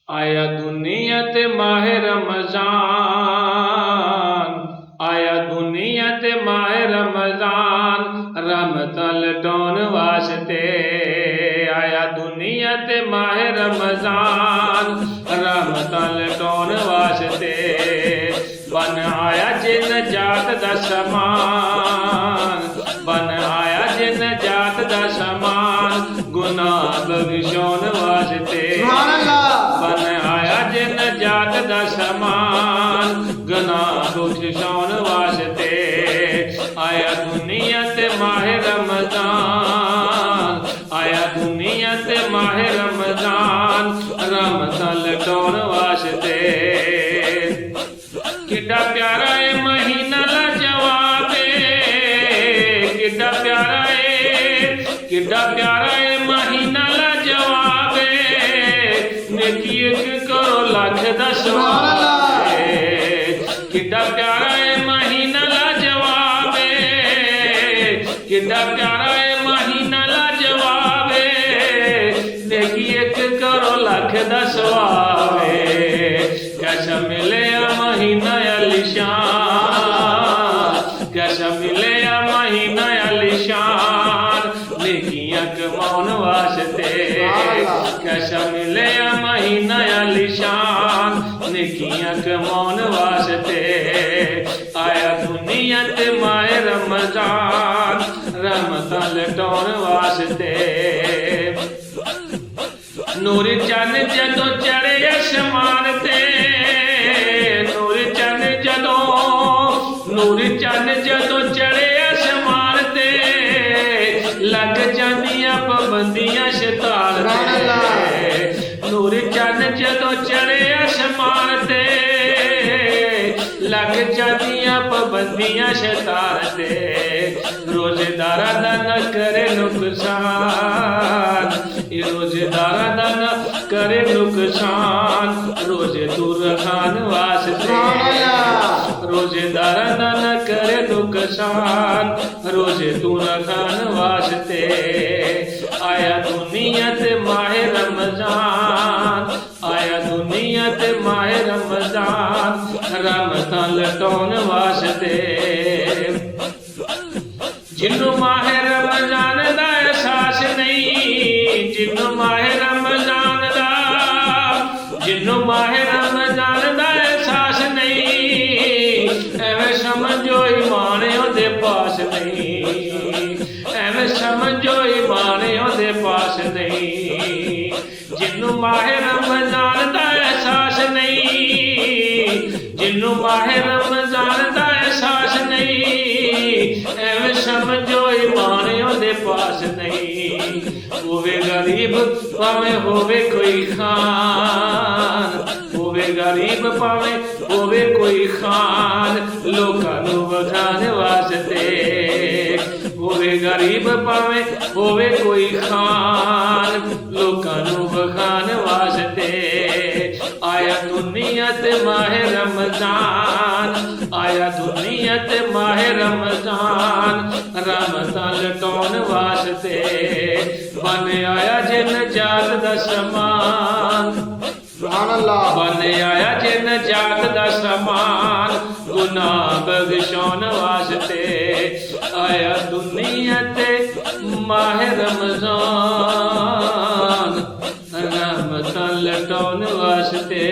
आया दुनिया ते माहे रमजान, आया दुनिया ते माहे रमजान, रहमतां लटाउण वास्ते। आया दुनिया ते माहे रमजान, रहमतां लटाउण वास्ते। बन आया जिन जात दा समान, बन आया जिन जात दा समान, गुनाह बख्शाउण वास्ते। बन आया जिन जात दा समान, गुनाह बख्शाउण वास्ते। आया दुनिया ते माहे रमजान, आया दुनिया ते माहे रमजान, रहमतां लटाउण वास्ते। किड्डा प्यारा है महीना लाजवाब, किड्डा प्यारा है, किड्डा प्यारा है महीना लाजवाब। नेकी एक करो लाख दा सवाब। किड्डा प्यारा है महीना लाजवाब, किड्डा प्यारा है महीना लाजवाब। नेकी एक करो लाख दा सवाब। कैसा मिले महीना आलिशान, कैसा मिले महीना आलिशान, नेकियां कमाउण वास्ते। कैसा मिले महीना आलिशान, नेकियां कमाउण वास्ते। आया दुनिया ते माहे रमजान, रहमतां लटाउण वास्ते। नूर चन्न जदों चढ़े आसमान ते, नूर चन्न जदों चढ़े आसमान ते, लग जांदियां पाबंदियां शैतान ते। नूर चन्न जदों चढ़े आसमान ते, लग जांदियां पाबंदियां शैतान ते। रोजेदारां दा न करे नुकसान, रोजेदारां दा न करे नुकसान, रोजे तू रखान वास्ते। रोजेदारां दा न करे नुकसान, रोजे तू रखान वास्ते। आया दुनिया ते माहे रमजान, आया दुनिया ते माहे रमजान, रहमतां लटाउण वास्ते। जिन्नू माहे रमजान दा एहसास नहीं, जिन्नू माहे रमजान दा, जिन्नू माहे रमजान दा एहसास नहीं, एवें समझो ईमान ओहदे पास नहीं, एवें समझो ईमान ओहदे पास नहीं। जिन्नू माहे रमजान दा एहसास नहीं, जिन्नू माहे रमजान दा एहसास नहीं, एवें समझो ईमान ओहदे पास नहीं। होवे गरीब भावें होवे कोई खान, होवे गरीब भावें होवे कोई खान, लोकां नूं वखाण वास्ते। होवे गरीब भावें होवे कोई खान, लोकां नूं वखाण वास्ते। आया दुनिया ते माहे रमजान, आया दुनिया ते माहे रमजान, रहमतां लटाउण वास्ते। बन आया जिन जात दा समान, बन आया जिन जात दा समान, गुनाह बख्शाउण वास्ते। आया दुनिया ते माहे रमजान, रहमतां लटाउण वास्ते।